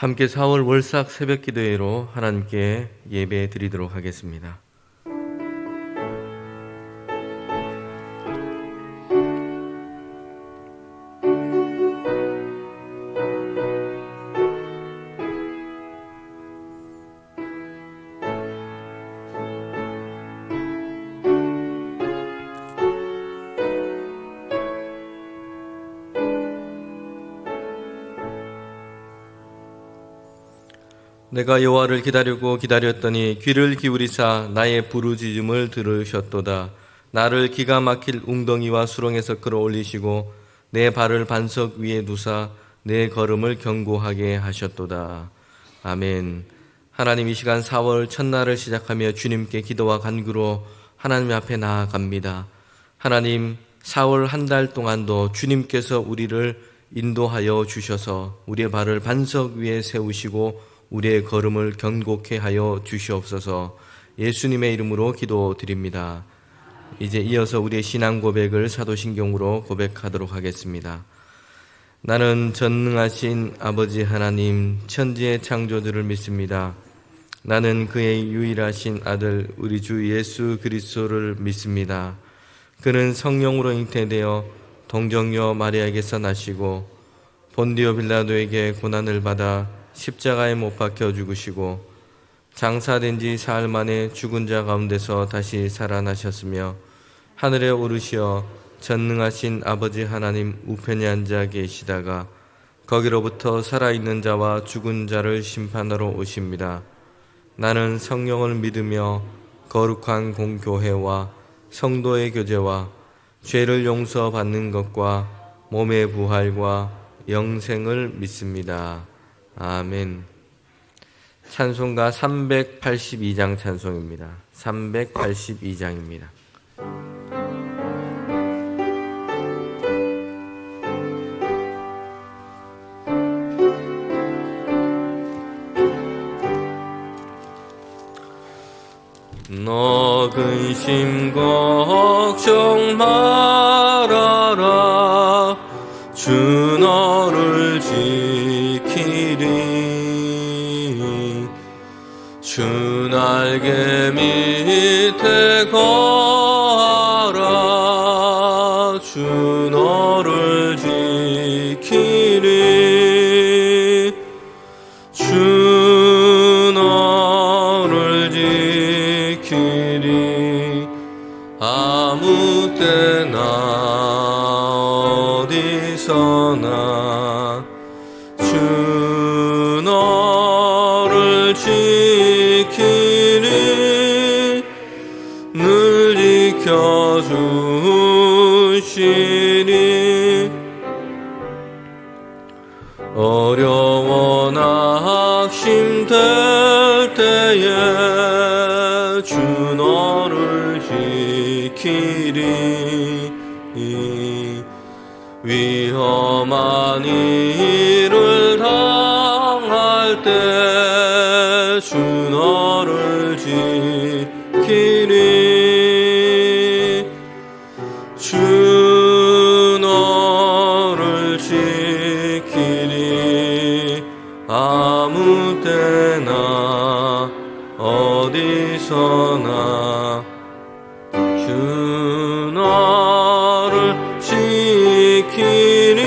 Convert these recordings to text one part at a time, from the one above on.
함께 4월 월삭 새벽기도회로 하나님께 예배 드리도록 하겠습니다. 내가 여호와를 기다리고 기다렸더니 귀를 기울이사 나의 부르짖음을 들으셨도다. 나를 기가 막힐 웅덩이와 수렁에서 끌어올리시고 내 발을 반석 위에 두사 내 걸음을 견고하게 하셨도다. 아멘. 하나님, 이 시간 4월 첫날을 시작하며 주님께 기도와 간구로 하나님 앞에 나아갑니다. 하나님, 4월 한 달 동안도 주님께서 우리를 인도하여 주셔서 우리의 발을 반석 위에 세우시고 우리의 걸음을 견고케 하여 주시옵소서. 예수님의 이름으로 기도드립니다. 이제 이어서 우리의 신앙 고백을 사도신경으로 고백하도록 하겠습니다. 나는 전능하신 아버지 하나님, 천지의 창조주를 믿습니다. 나는 그의 유일하신 아들 우리 주 예수 그리스도를 믿습니다. 그는 성령으로 잉태되어 동정녀 마리아에게서 나시고 본디오 빌라도에게 고난을 받아 십자가에 못 박혀 죽으시고 장사된 지 사흘 만에 죽은 자 가운데서 다시 살아나셨으며 하늘에 오르시어 전능하신 아버지 하나님 우편에 앉아 계시다가 거기로부터 살아있는 자와 죽은 자를 심판하러 오십니다. 나는 성령을 믿으며 거룩한 공교회와 성도의 교제와 죄를 용서받는 것과 몸의 부활과 영생을 믿습니다. 아멘. 찬송가 382장 찬송입니다. 382장입니다. 너 근심 걱정 말아라. 주 너를 지키리. 주 날개 밑에 거하라. 주 너를 지키리. 주 너를 지키리. 아무 때나 어디서나 주 너를 지키리. 늘 지켜주시리. 어려워 낙심될 때에 주 너를 지키리. 위험한 일을 당할 때 주 너를 지키리. 주 너를 지키리. 아무 때나 어디서나 주 너를 지키리.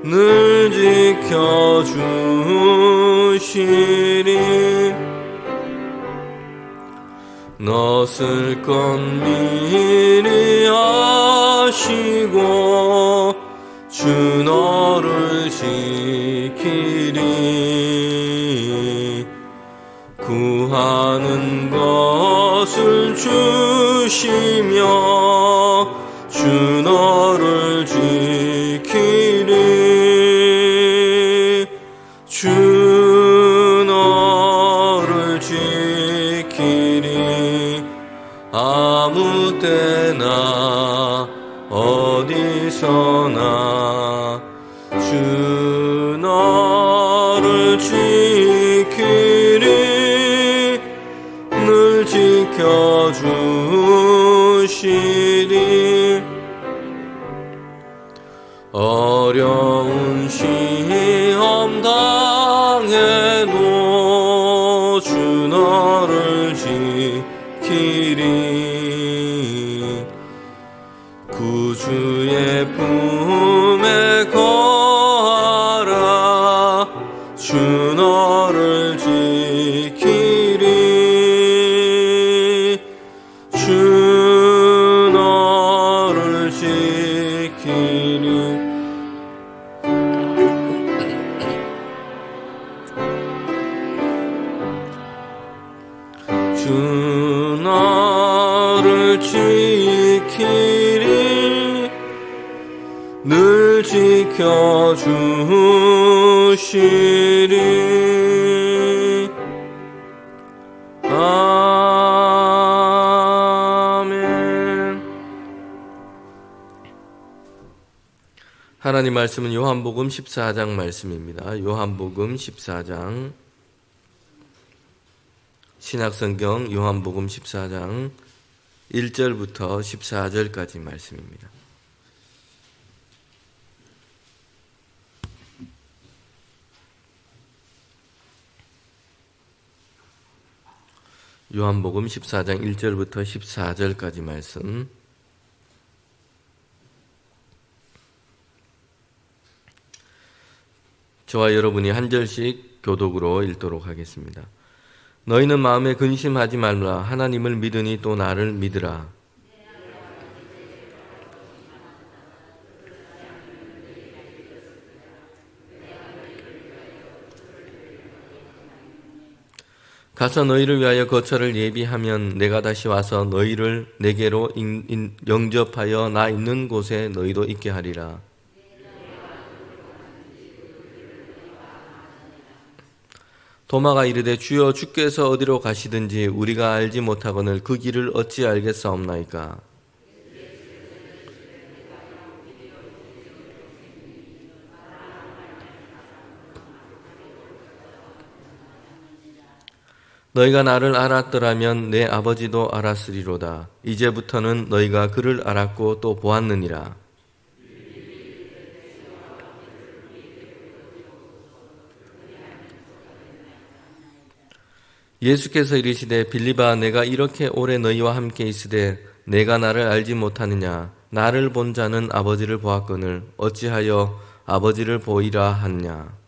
늘 지켜주시리. 너 쓸 건 미리 아시고 주 너를 지키리. 구하는 것을 주시며 주 너를 지키리. 주 너를 지키리. 아무 때나 어디서나 주 너를 지키리. 늘 지켜주시리. 어려운 시험 다 주시리. 아멘. 하나님 말씀은 요한복음 14장 말씀입니다. 요한복음 14장, 신약성경 요한복음 14장 1절부터 14절까지 말씀입니다. 요한복음 14장 1절부터 14절까지 말씀. 저와 여러분이 한 절씩 교독으로 읽도록 하겠습니다. 너희는 마음에 근심하지 말라. 하나님을 믿으니 또 나를 믿으라. 가서 너희를 위하여 거처를 예비하면 내가 다시 와서 너희를 내게로 영접하여 나 있는 곳에 너희도 있게 하리라. 도마가 이르되 주여 주께서 어디로 가시든지 우리가 알지 못하거늘 그 길을 어찌 알겠사옵나이까. 너희가 나를 알았더라면 내 아버지도 알았으리로다. 이제부터는 너희가 그를 알았고 또 보았느니라. 예수께서 이르시되 빌립아, 내가 이렇게 오래 너희와 함께 있으되 내가 나를 알지 못하느냐. 나를 본 자는 아버지를 보았거늘 어찌하여 아버지를 보이라 하느냐.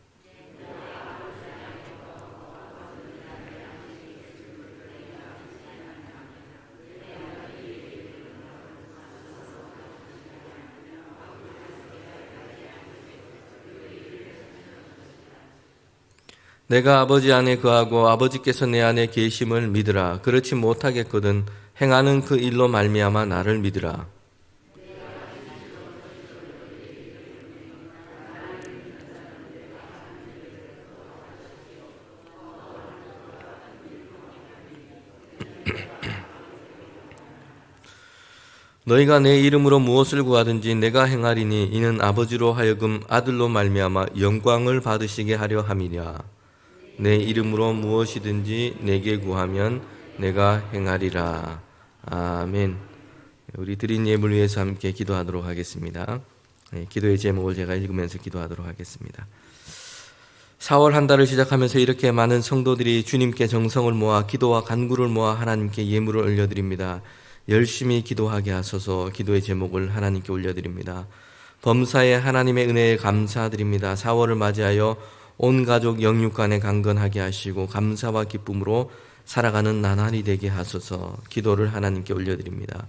내가 아버지 안에 거하고 아버지께서 내 안에 계심을 믿으라. 그렇지 못하겠거든 행하는 그 일로 말미암아 나를 믿으라. 너희가 내 이름으로 무엇을 구하든지 내가 행하리니 이는 아버지로 하여금 아들로 말미암아 영광을 받으시게 하려 함이라. 내 이름으로 무엇이든지 내게 구하면 내가 행하리라. 아멘. 우리 드린 예물 위해서 함께 기도하도록 하겠습니다. 기도의 제목을 제가 읽으면서 기도하도록 하겠습니다. 4월 한 달을 시작하면서 이렇게 많은 성도들이 주님께 정성을 모아 기도와 간구를 모아 하나님께 예물을 올려드립니다. 열심히 기도하게 하소서. 기도의 제목을 하나님께 올려드립니다. 범사에 하나님의 은혜에 감사드립니다. 4월을 맞이하여 온 가족 영육간에 강건하게 하시고 감사와 기쁨으로 살아가는 나날이 되게 하소서. 기도를 하나님께 올려드립니다.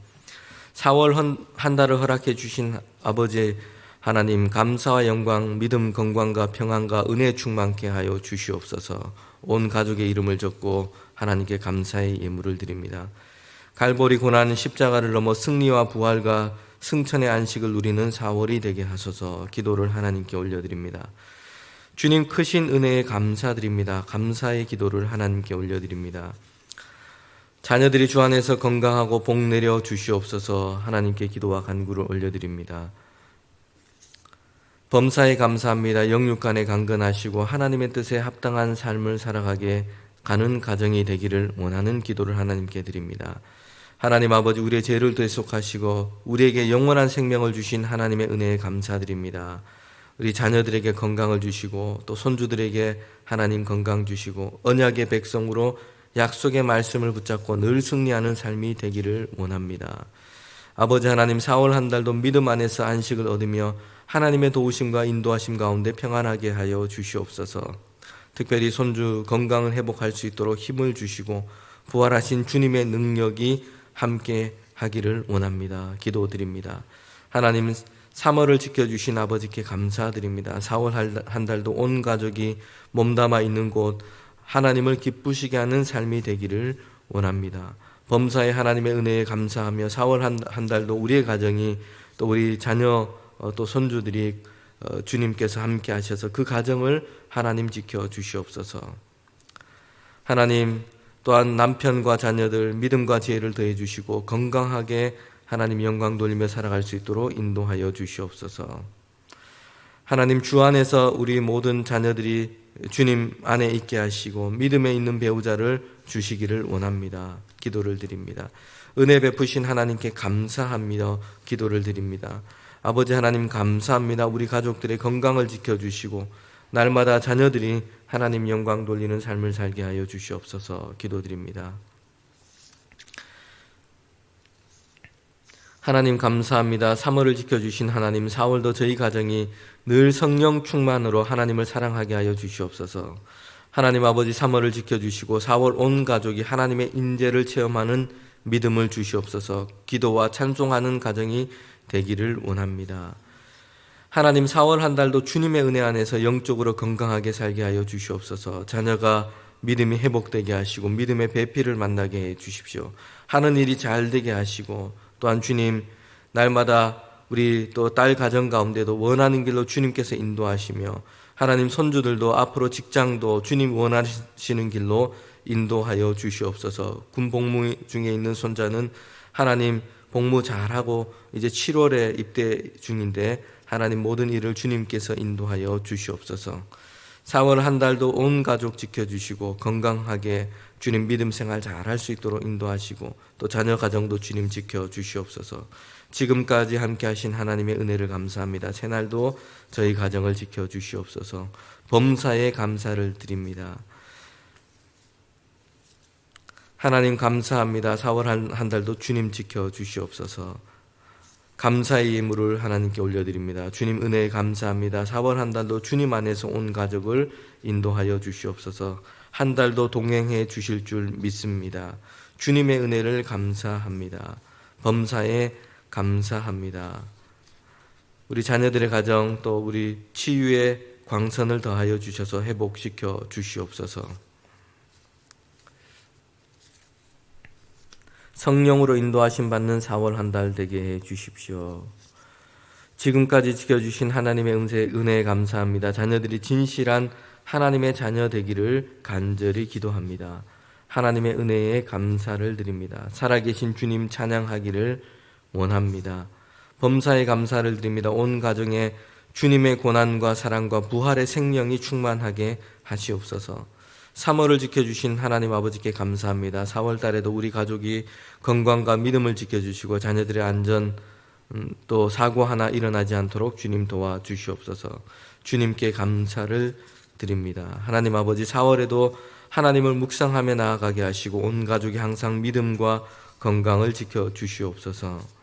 4월 한 달을 허락해 주신 아버지 하나님, 감사와 영광, 믿음, 건강과 평안과 은혜 충만케 하여 주시옵소서. 온 가족의 이름을 적고 하나님께 감사의 예물을 드립니다. 갈보리 고난 십자가를 넘어 승리와 부활과 승천의 안식을 누리는 4월이 되게 하소서. 기도를 하나님께 올려드립니다. 주님 크신 은혜에 감사드립니다. 감사의 기도를 하나님께 올려드립니다. 자녀들이 주 안에서 건강하고 복 내려 주시옵소서. 하나님께 기도와 간구를 올려드립니다. 범사에 감사합니다. 영육간에 강건하시고 하나님의 뜻에 합당한 삶을 살아가게 가는 가정이 되기를 원하는 기도를 하나님께 드립니다. 하나님 아버지, 우리의 죄를 대속하시고 우리에게 영원한 생명을 주신 하나님의 은혜에 감사드립니다. 우리 자녀들에게 건강을 주시고 또 손주들에게 하나님 건강 주시고 언약의 백성으로 약속의 말씀을 붙잡고 늘 승리하는 삶이 되기를 원합니다. 아버지 하나님, 4월 한 달도 믿음 안에서 안식을 얻으며 하나님의 도우심과 인도하심 가운데 평안하게 하여 주시옵소서. 특별히 손주 건강을 회복할 수 있도록 힘을 주시고 부활하신 주님의 능력이 함께 하기를 원합니다. 기도드립니다. 하나님, 3월을 지켜주신 아버지께 감사드립니다. 4월 한 달도 온 가족이 몸담아 있는 곳 하나님을 기쁘시게 하는 삶이 되기를 원합니다. 범사에 하나님의 은혜에 감사하며 4월 한 달도 우리의 가정이 또 우리 자녀 또 손주들이 주님께서 함께 하셔서 그 가정을 하나님 지켜 주시옵소서. 하나님 또한 남편과 자녀들 믿음과 지혜를 더해 주시고 건강하게 하나님 영광 돌리며 살아갈 수 있도록 인도하여 주시옵소서. 하나님 주 안에서 우리 모든 자녀들이 주님 안에 있게 하시고 믿음에 있는 배우자를 주시기를 원합니다. 기도를 드립니다. 은혜 베푸신 하나님께 감사합니다. 기도를 드립니다. 아버지 하나님 감사합니다. 우리 가족들의 건강을 지켜주시고 날마다 자녀들이 하나님 영광 돌리는 삶을 살게 하여 주시옵소서. 기도드립니다. 하나님 감사합니다. 3월을 지켜주신 하나님, 4월도 저희 가정이 늘 성령 충만으로 하나님을 사랑하게 하여 주시옵소서. 하나님 아버지 3월을 지켜주시고 4월 온 가족이 하나님의 인재를 체험하는 믿음을 주시옵소서. 기도와 찬송하는 가정이 되기를 원합니다. 하나님 4월 한 달도 주님의 은혜 안에서 영적으로 건강하게 살게 하여 주시옵소서. 자녀가 믿음이 회복되게 하시고 믿음의 배필을 만나게 해 주십시오. 하는 일이 잘 되게 하시고 또한 주님 날마다 우리 또 딸 가정 가운데도 원하는 길로 주님께서 인도하시며 하나님 손주들도 앞으로 직장도 주님 원하시는 길로 인도하여 주시옵소서. 군 복무 중에 있는 손자는 하나님 복무 잘하고 이제 7월에 입대 중인데 하나님 모든 일을 주님께서 인도하여 주시옵소서. 4월 한 달도 온 가족 지켜주시고 건강하게 주님 믿음 생활 잘할 수 있도록 인도하시고 또 자녀 가정도 주님 지켜주시옵소서. 지금까지 함께 하신 하나님의 은혜를 감사합니다. 새날도 저희 가정을 지켜주시옵소서. 범사에 감사를 드립니다. 하나님 감사합니다. 4월 한 달도 주님 지켜주시옵소서. 감사의 예물을 하나님께 올려드립니다. 주님 은혜에 감사합니다. 4월 한 달도 주님 안에서 온 가족을 인도하여 주시옵소서. 한 달도 동행해 주실 줄 믿습니다. 주님의 은혜를 감사합니다. 범사에 감사합니다. 우리 자녀들의 가정 또 우리 치유의 광선을 더하여 주셔서 회복시켜 주시옵소서. 성령으로 인도하심 받는 4월 한 달 되게 해 주십시오. 지금까지 지켜주신 하나님의 은혜에 감사합니다. 자녀들이 진실한 하나님의 자녀 되기를 간절히 기도합니다. 하나님의 은혜에 감사를 드립니다. 살아계신 주님 찬양하기를 원합니다. 범사에 감사를 드립니다. 온 가정에 주님의 고난과 사랑과 부활의 생명이 충만하게 하시옵소서. 3월을 지켜주신 하나님 아버지께 감사합니다. 4월 달에도 우리 가족이 건강과 믿음을 지켜주시고 자녀들의 안전 또 사고 하나 일어나지 않도록 주님 도와주시옵소서. 주님께 감사를 드립니다. 하나님 아버지 4월에도 하나님을 묵상하며 나아가게 하시고 온 가족이 항상 믿음과 건강을 지켜주시옵소서.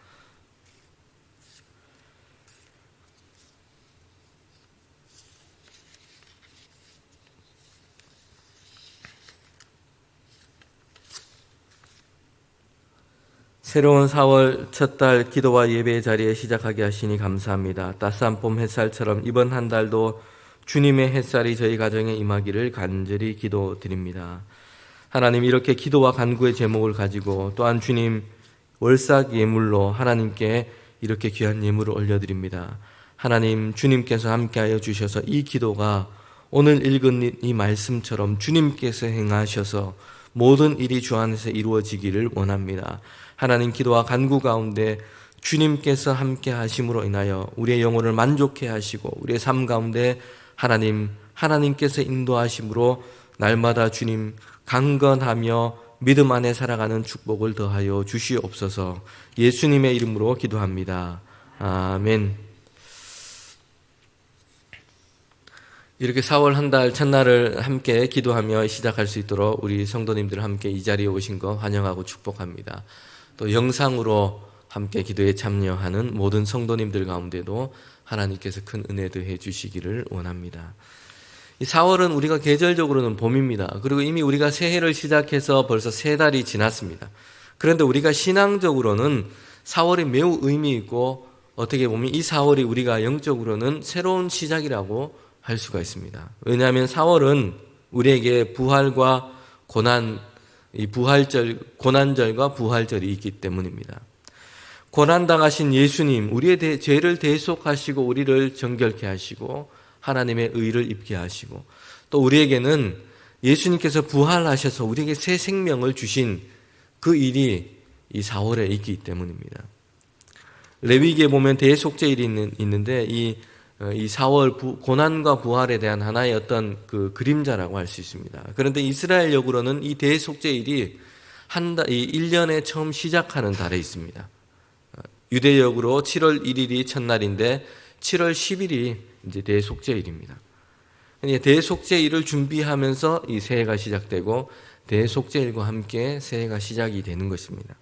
새로운 4월 첫 달 기도와 예배의 자리에 시작하게 하시니 감사합니다. 따스한 봄 햇살처럼 이번 한 달도 주님의 햇살이 저희 가정에 임하기를 간절히 기도드립니다. 하나님 이렇게 기도와 간구의 제목을 가지고 또한 주님 월삭 예물로 하나님께 이렇게 귀한 예물을 올려드립니다. 하나님 주님께서 함께하여 주셔서 이 기도가 오늘 읽은 이 말씀처럼 주님께서 행하셔서 모든 일이 주 안에서 이루어지기를 원합니다. 하나님 기도와 간구 가운데 주님께서 함께 하심으로 인하여 우리의 영혼을 만족해 하시고 우리의 삶 가운데 하나님께서 인도하심으로 날마다 주님 강건하며 믿음 안에 살아가는 축복을 더하여 주시옵소서. 예수님의 이름으로 기도합니다. 아멘. 이렇게 4월 한 달 첫날을 함께 기도하며 시작할 수 있도록 우리 성도님들 함께 이 자리에 오신 거 환영하고 축복합니다. 또 영상으로 함께 기도에 참여하는 모든 성도님들 가운데도 하나님께서 큰 은혜 더해 주시기를 원합니다. 이 4월은 우리가 계절적으로는 봄입니다. 그리고 이미 우리가 새해를 시작해서 벌써 3달이 지났습니다. 그런데 우리가 신앙적으로는 4월이 매우 의미 있고 어떻게 보면 이 4월이 우리가 영적으로는 새로운 시작이라고 할 수가 있습니다. 왜냐하면 4월은 우리에게 부활과 고난절과 부활절이 있기 때문입니다. 고난당하신 예수님, 우리의 죄를 대속하시고 우리를 정결케 하시고 하나님의 의를 입게 하시고 또 우리에게는 예수님께서 부활하셔서 우리에게 새 생명을 주신 그 일이 이 4월에 있기 때문입니다. 레위기에 보면 대속죄일이 있는데 이 4월 고난과 부활에 대한 하나의 어떤 그 그림자라고 할 수 있습니다. 그런데 이스라엘 역으로는 이 대속죄일이 이 1년에 처음 시작하는 달에 있습니다. 유대역으로 7월 1일이 첫날인데 7월 10일이 이제 대속죄일입니다. 대속죄일을 준비하면서 이 새해가 시작되고 대속죄일과 함께 새해가 시작이 되는 것입니다.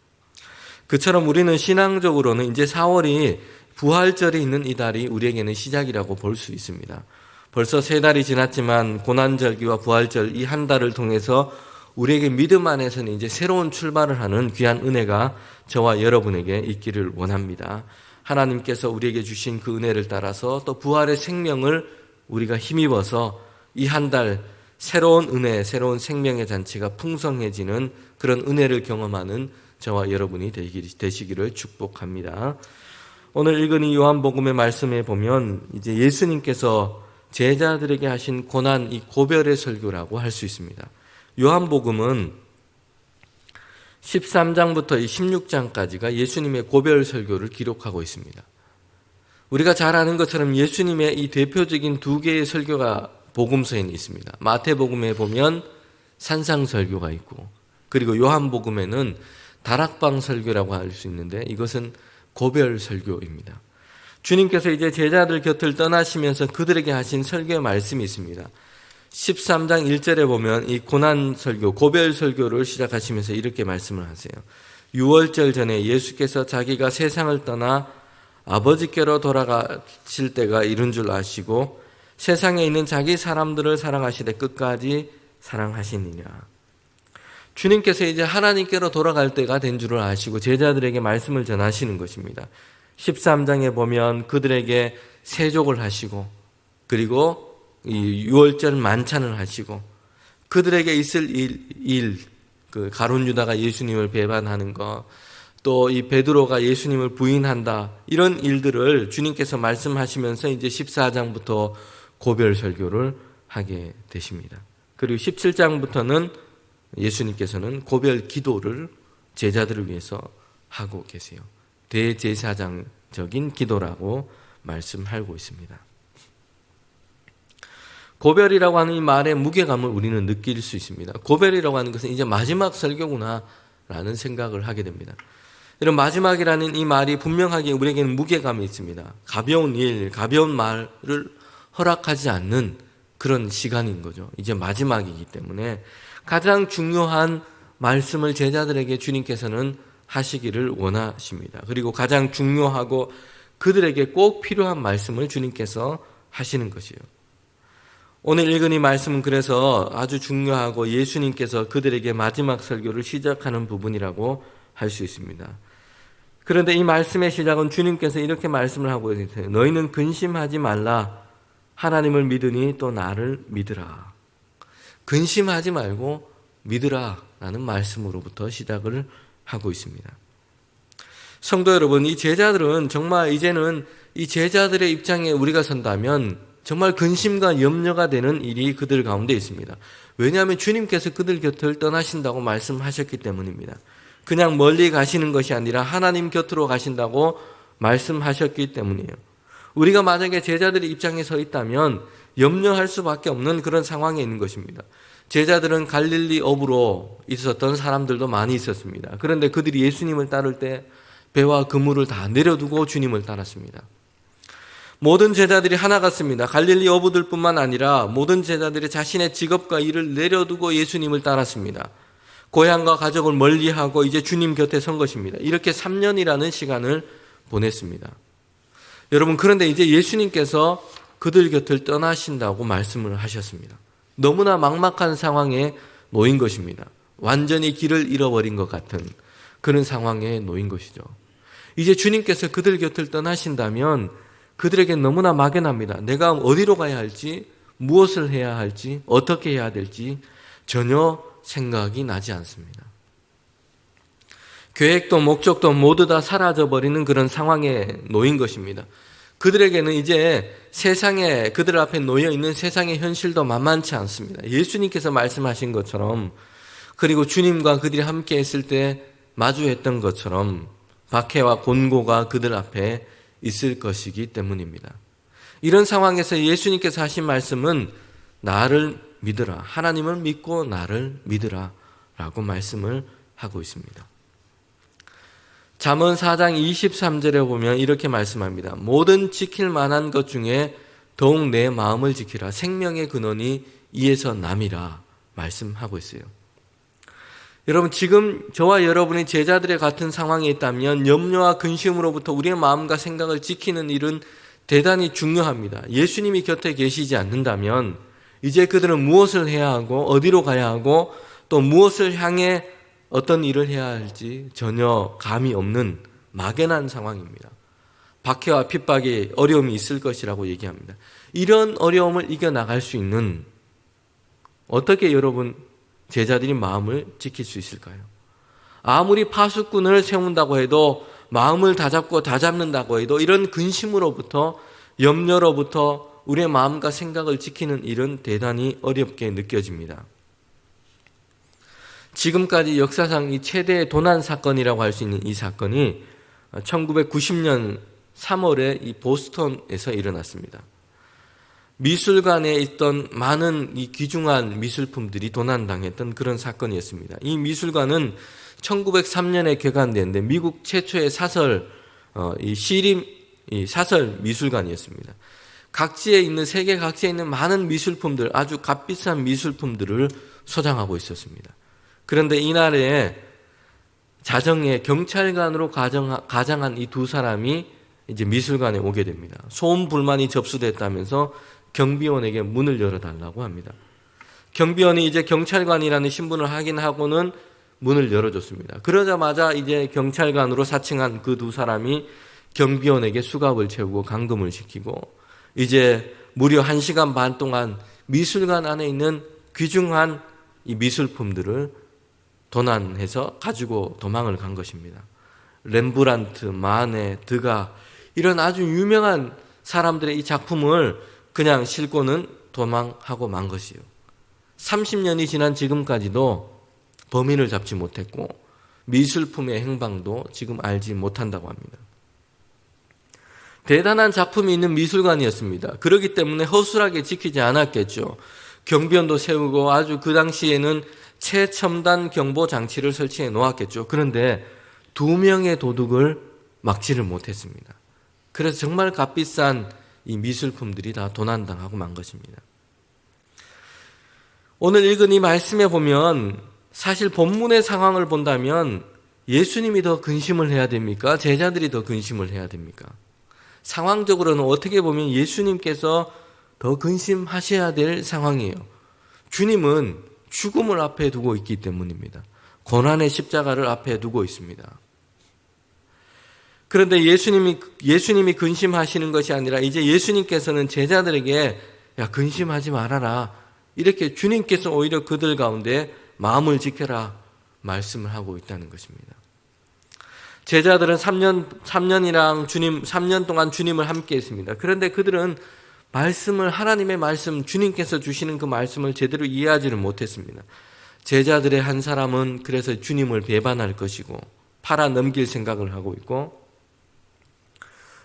그처럼 우리는 신앙적으로는 이제 4월이 부활절이 있는 이 달이 우리에게는 시작이라고 볼 수 있습니다. 벌써 3달이 지났지만 고난절기와 부활절 이 한 달을 통해서 우리에게 믿음 안에서는 이제 새로운 출발을 하는 귀한 은혜가 저와 여러분에게 있기를 원합니다. 하나님께서 우리에게 주신 그 은혜를 따라서 또 부활의 생명을 우리가 힘입어서 이 한 달 새로운 은혜, 새로운 생명의 잔치가 풍성해지는 그런 은혜를 경험하는 저와 여러분이 되시기를 축복합니다. 오늘 읽은 이 요한복음의 말씀에 보면 이제 예수님께서 제자들에게 하신 고난, 이 고별의 설교라고 할 수 있습니다. 요한복음은 13장부터 16장까지가 예수님의 고별 설교를 기록하고 있습니다. 우리가 잘 아는 것처럼 예수님의 이 대표적인 2개의 설교가 복음서에 있습니다. 마태복음에 보면 산상 설교가 있고 그리고 요한복음에는 다락방 설교라고 할 수 있는데 이것은 고별 설교입니다. 주님께서 이제 제자들 곁을 떠나시면서 그들에게 하신 설교의 말씀이 있습니다. 13장 1절에 보면 이 고난 설교, 고별 설교를 시작하시면서 이렇게 말씀을 하세요. 6월절 전에 예수께서 자기가 세상을 떠나 아버지께로 돌아가실 때가 이른 줄 아시고 세상에 있는 자기 사람들을 사랑하시되 끝까지 사랑하시느냐. 주님께서 이제 하나님께로 돌아갈 때가 된 줄을 아시고 제자들에게 말씀을 전하시는 것입니다. 13장에 보면 그들에게 세족을 하시고 그리고 이 6월절 만찬을 하시고 그들에게 있을 그 가룟 유다가 예수님을 배반하는 것, 또 이 베드로가 예수님을 부인한다, 이런 일들을 주님께서 말씀하시면서 이제 14장부터 고별 설교를 하게 되십니다. 그리고 17장부터는 예수님께서는 고별 기도를 제자들을 위해서 하고 계세요. 대제사장적인 기도라고 말씀하고 있습니다. 고별이라고 하는 이 말의 무게감을 우리는 느낄 수 있습니다. 고별이라고 하는 것은 이제 마지막 설교구나 라는 생각을 하게 됩니다. 이런 마지막이라는 이 말이 분명하게 우리에게는 무게감이 있습니다. 가벼운 일, 가벼운 말을 허락하지 않는 그런 시간인 거죠. 이제 마지막이기 때문에 가장 중요한 말씀을 제자들에게 주님께서는 하시기를 원하십니다. 그리고 가장 중요하고 그들에게 꼭 필요한 말씀을 주님께서 하시는 것이에요. 오늘 읽은 이 말씀은 그래서 아주 중요하고 예수님께서 그들에게 마지막 설교를 시작하는 부분이라고 할 수 있습니다. 그런데 이 말씀의 시작은 주님께서 이렇게 말씀을 하고 계세요. 너희는 근심하지 말라. 하나님을 믿으니 또 나를 믿으라. 근심하지 말고 믿으라 라는 말씀으로부터 시작을 하고 있습니다. 성도 여러분, 이 제자들은 정말 이제는 이 제자들의 입장에 우리가 선다면 정말 근심과 염려가 되는 일이 그들 가운데 있습니다. 왜냐하면 주님께서 그들 곁을 떠나신다고 말씀하셨기 때문입니다. 그냥 멀리 가시는 것이 아니라 하나님 곁으로 가신다고 말씀하셨기 때문이에요. 우리가 만약에 제자들의 입장에 서 있다면 염려할 수밖에 없는 그런 상황에 있는 것입니다. 제자들은 갈릴리 업으로 있었던 사람들도 많이 있었습니다. 그런데 그들이 예수님을 따를 때 배와 그물을 다 내려두고 주님을 따랐습니다. 모든 제자들이 하나 같습니다. 갈릴리 어부들뿐만 아니라 모든 제자들이 자신의 직업과 일을 내려두고 예수님을 따랐습니다. 고향과 가족을 멀리하고 이제 주님 곁에 선 것입니다. 이렇게 3년이라는 시간을 보냈습니다. 여러분, 그런데 이제 예수님께서 그들 곁을 떠나신다고 말씀을 하셨습니다. 너무나 막막한 상황에 놓인 것입니다. 완전히 길을 잃어버린 것 같은 그런 상황에 놓인 것이죠. 이제 주님께서 그들 곁을 떠나신다면 그들에게 너무나 막연합니다. 내가 어디로 가야 할지, 무엇을 해야 할지, 어떻게 해야 될지 전혀 생각이 나지 않습니다. 계획도 목적도 모두 다 사라져버리는 그런 상황에 놓인 것입니다. 그들에게는 이제 세상에, 그들 앞에 놓여 있는 세상의 현실도 만만치 않습니다. 예수님께서 말씀하신 것처럼, 그리고 주님과 그들이 함께 했을 때 마주했던 것처럼 박해와 곤고가 그들 앞에 있을 것이기 때문입니다. 이런 상황에서 예수님께서 하신 말씀은 나를 믿으라, 하나님을 믿고 나를 믿으라 라고 말씀을 하고 있습니다. 잠언 4장 23절에 보면 이렇게 말씀합니다. 모든 지킬 만한 것 중에 더욱 내 마음을 지키라. 생명의 근원이 이에서 남이라 말씀하고 있어요. 여러분, 지금 저와 여러분이 제자들의 같은 상황에 있다면 염려와 근심으로부터 우리의 마음과 생각을 지키는 일은 대단히 중요합니다. 예수님이 곁에 계시지 않는다면 이제 그들은 무엇을 해야 하고 어디로 가야 하고 또 무엇을 향해 어떤 일을 해야 할지 전혀 감이 없는 막연한 상황입니다. 박해와 핍박이 어려움이 있을 것이라고 얘기합니다. 이런 어려움을 이겨나갈 수 있는, 어떻게 여러분 제자들이 마음을 지킬 수 있을까요? 아무리 파수꾼을 세운다고 해도, 마음을 다잡고 다잡는다고 해도 이런 근심으로부터, 염려로부터 우리의 마음과 생각을 지키는 일은 대단히 어렵게 느껴집니다. 지금까지 역사상 이 최대의 도난 사건이라고 할 수 있는 이 사건이 1990년 3월에 이 보스턴에서 일어났습니다. 미술관에 있던 많은 이 귀중한 미술품들이 도난당했던 그런 사건이었습니다. 이 미술관은 1903년에 개관됐는데 미국 최초의 사설 사설 미술관이었습니다. 각지에 있는, 세계 각지에 있는 많은 미술품들, 아주 값비싼 미술품들을 소장하고 있었습니다. 그런데 이날에 자정에 경찰관으로 가장한 이 두 사람이 이제 미술관에 오게 됩니다. 소음 불만이 접수됐다면서 경비원에게 문을 열어달라고 합니다. 경비원이 이제 경찰관이라는 신분을 확인하고는 문을 열어줬습니다. 그러자마자 이제 경찰관으로 사칭한 그 두 사람이 경비원에게 수갑을 채우고 감금을 시키고 이제 무려 1시간 반 동안 미술관 안에 있는 귀중한 이 미술품들을 도난해서 가지고 도망을 간 것입니다. 렘브란트, 마네, 드가 이런 아주 유명한 사람들의 이 작품을 그냥 싣고는 도망하고 만 것이요. 30년이 지난 지금까지도 범인을 잡지 못했고 미술품의 행방도 지금 알지 못한다고 합니다. 대단한 작품이 있는 미술관이었습니다. 그렇기 때문에 허술하게 지키지 않았겠죠. 경비원도 세우고 아주 그 당시에는 최첨단 경보 장치를 설치해 놓았겠죠. 그런데 2명의 도둑을 막지를 못했습니다. 그래서 정말 값비싼 이 미술품들이 다 도난당하고 만 것입니다. 오늘 읽은 이 말씀에 보면 사실 본문의 상황을 본다면 예수님이 더 근심을 해야 됩니까? 제자들이 더 근심을 해야 됩니까? 상황적으로는 어떻게 보면 예수님께서 더 근심하셔야 될 상황이에요. 주님은 죽음을 앞에 두고 있기 때문입니다. 고난의 십자가를 앞에 두고 있습니다. 그런데 예수님이 근심하시는 것이 아니라 이제 예수님께서는 제자들에게 야, 근심하지 말아라. 이렇게 주님께서 오히려 그들 가운데 마음을 지켜라 말씀을 하고 있다는 것입니다. 제자들은 3년 동안 주님을 함께 했습니다. 그런데 그들은 하나님의 말씀, 주님께서 주시는 그 말씀을 제대로 이해하지를 못했습니다. 제자들의 한 사람은 그래서 주님을 배반할 것이고 팔아 넘길 생각을 하고 있고,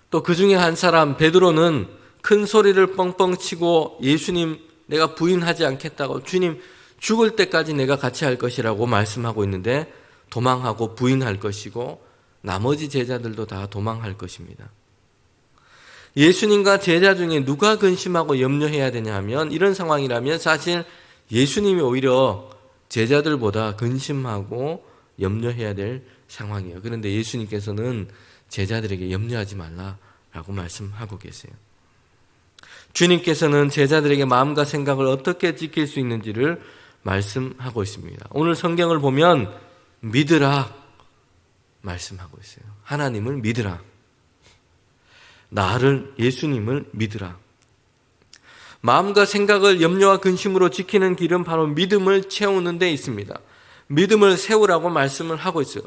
또 그 중에 한 사람 베드로는 큰 소리를 뻥뻥 치고 예수님 내가 부인하지 않겠다고, 주님 죽을 때까지 내가 같이 할 것이라고 말씀하고 있는데 도망하고 부인할 것이고 나머지 제자들도 다 도망할 것입니다. 예수님과 제자 중에 누가 근심하고 염려해야 되냐 하면, 이런 상황이라면 사실 예수님이 오히려 제자들보다 근심하고 염려해야 될 상황이에요. 그런데 예수님께서는 제자들에게 염려하지 말라라고 말씀하고 계세요. 주님께서는 제자들에게 마음과 생각을 어떻게 지킬 수 있는지를 말씀하고 있습니다. 오늘 성경을 보면 믿으라 말씀하고 있어요. 하나님을 믿으라. 예수님을 믿으라. 마음과 생각을 염려와 근심으로 지키는 길은 바로 믿음을 채우는 데 있습니다. 믿음을 세우라고 말씀을 하고 있어요.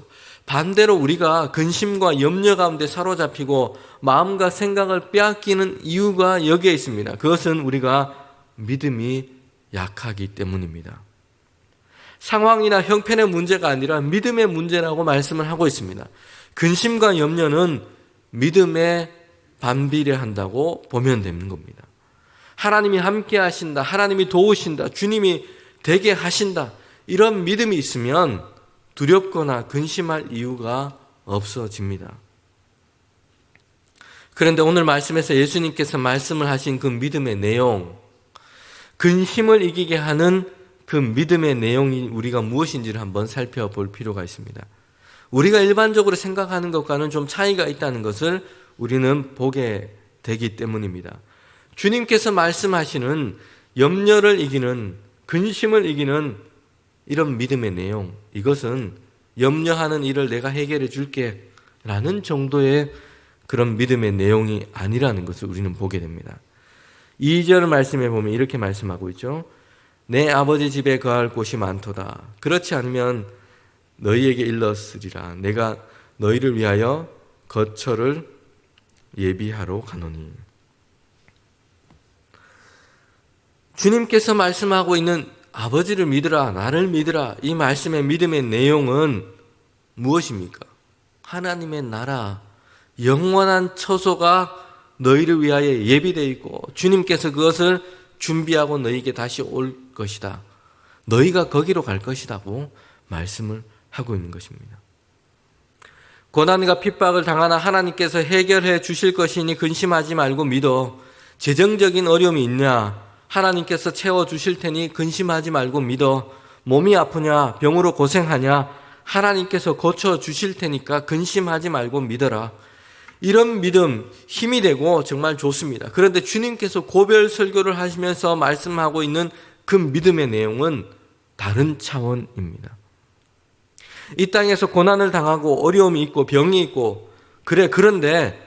반대로 우리가 근심과 염려 가운데 사로잡히고 마음과 생각을 빼앗기는 이유가 여기에 있습니다. 그것은 우리가 믿음이 약하기 때문입니다. 상황이나 형편의 문제가 아니라 믿음의 문제라고 말씀을 하고 있습니다. 근심과 염려는 믿음에 반비례한다고 보면 되는 겁니다. 하나님이 함께 하신다, 하나님이 도우신다, 주님이 되게 하신다, 이런 믿음이 있으면 두렵거나 근심할 이유가 없어집니다. 그런데 오늘 말씀에서 예수님께서 말씀을 하신 그 믿음의 내용, 근심을 이기게 하는 그 믿음의 내용이 우리가 무엇인지를 한번 살펴볼 필요가 있습니다. 우리가 일반적으로 생각하는 것과는 좀 차이가 있다는 것을 우리는 보게 되기 때문입니다. 주님께서 말씀하시는 염려를 이기는, 근심을 이기는 이런 믿음의 내용, 이것은 염려하는 일을 내가 해결해 줄게 라는 정도의 그런 믿음의 내용이 아니라는 것을 우리는 보게 됩니다. 2절 말씀에 보면 이렇게 말씀하고 있죠. 내 아버지 집에 거할 곳이 많도다. 그렇지 않으면 너희에게 일렀으리라. 내가 너희를 위하여 거처를 예비하러 가노니. 주님께서 말씀하고 있는 아버지를 믿으라, 나를 믿으라, 이 말씀의 믿음의 내용은 무엇입니까? 하나님의 나라, 영원한 처소가 너희를 위하여 예비되어 있고 주님께서 그것을 준비하고 너희에게 다시 올 것이다. 너희가 거기로 갈 것이라고 말씀을 하고 있는 것입니다. 고난과 핍박을 당하나 하나님께서 해결해 주실 것이니 근심하지 말고 믿어. 재정적인 어려움이 있냐? 하나님께서 채워주실 테니 근심하지 말고 믿어. 몸이 아프냐? 병으로 고생하냐? 하나님께서 고쳐주실 테니까 근심하지 말고 믿어라. 이런 믿음 힘이 되고 정말 좋습니다. 그런데 주님께서 고별 설교를 하시면서 말씀하고 있는 그 믿음의 내용은 다른 차원입니다. 이 땅에서 고난을 당하고 어려움이 있고 병이 있고 그런데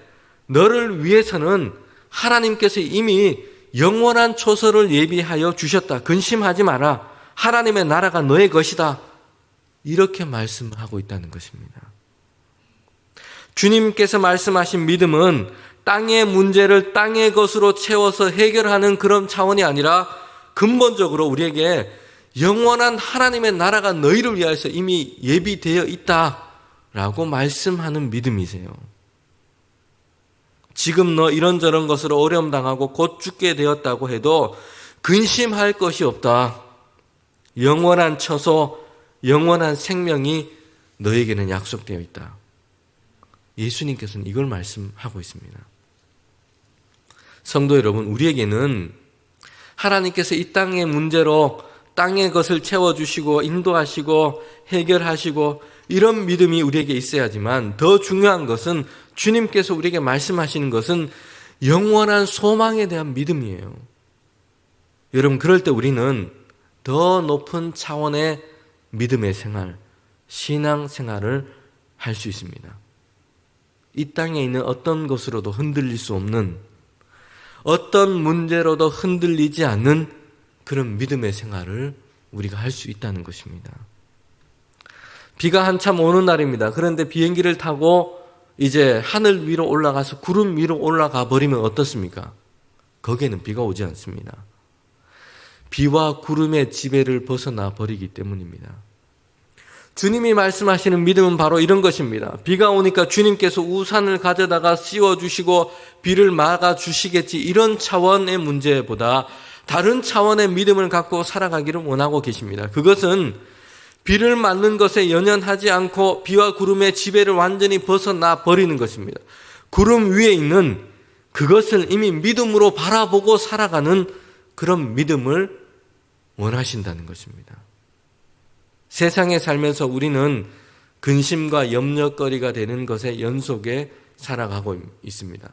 너를 위해서는 하나님께서 이미 영원한 초소를 예비하여 주셨다. 근심하지 마라. 하나님의 나라가 너의 것이다. 이렇게 말씀하고 있다는 것입니다. 주님께서 말씀하신 믿음은 땅의 문제를 땅의 것으로 채워서 해결하는 그런 차원이 아니라 근본적으로 우리에게 영원한 하나님의 나라가 너희를 위하여서 이미 예비되어 있다라고 말씀하는 믿음이세요. 지금 너 이런저런 것으로 어려움 당하고 곧 죽게 되었다고 해도 근심할 것이 없다. 영원한 처소, 영원한 생명이 너에게는 약속되어 있다. 예수님께서는 이걸 말씀하고 있습니다. 성도 여러분, 우리에게는 하나님께서 이 땅의 문제로 땅의 것을 채워주시고 인도하시고 해결하시고 이런 믿음이 우리에게 있어야지만 더 중요한 것은 주님께서 우리에게 말씀하시는 것은 영원한 소망에 대한 믿음이에요. 여러분, 그럴 때 우리는 더 높은 차원의 믿음의 생활, 신앙 생활을 할 수 있습니다. 이 땅에 있는 어떤 것으로도 흔들릴 수 없는, 어떤 문제로도 흔들리지 않는 그런 믿음의 생활을 우리가 할 수 있다는 것입니다. 비가 한참 오는 날입니다. 그런데 비행기를 타고 이제 하늘 위로 올라가서 구름 위로 올라가 버리면 어떻습니까? 거기에는 비가 오지 않습니다. 비와 구름의 지배를 벗어나 버리기 때문입니다. 주님이 말씀하시는 믿음은 바로 이런 것입니다. 비가 오니까 주님께서 우산을 가져다가 씌워주시고 비를 막아주시겠지, 이런 차원의 문제보다 다른 차원의 믿음을 갖고 살아가기를 원하고 계십니다. 그것은 비를 맞는 것에 연연하지 않고 비와 구름의 지배를 완전히 벗어나 버리는 것입니다. 구름 위에 있는 그것을 이미 믿음으로 바라보고 살아가는 그런 믿음을 원하신다는 것입니다. 세상에 살면서 우리는 근심과 염려거리가 되는 것의 연속에 살아가고 있습니다.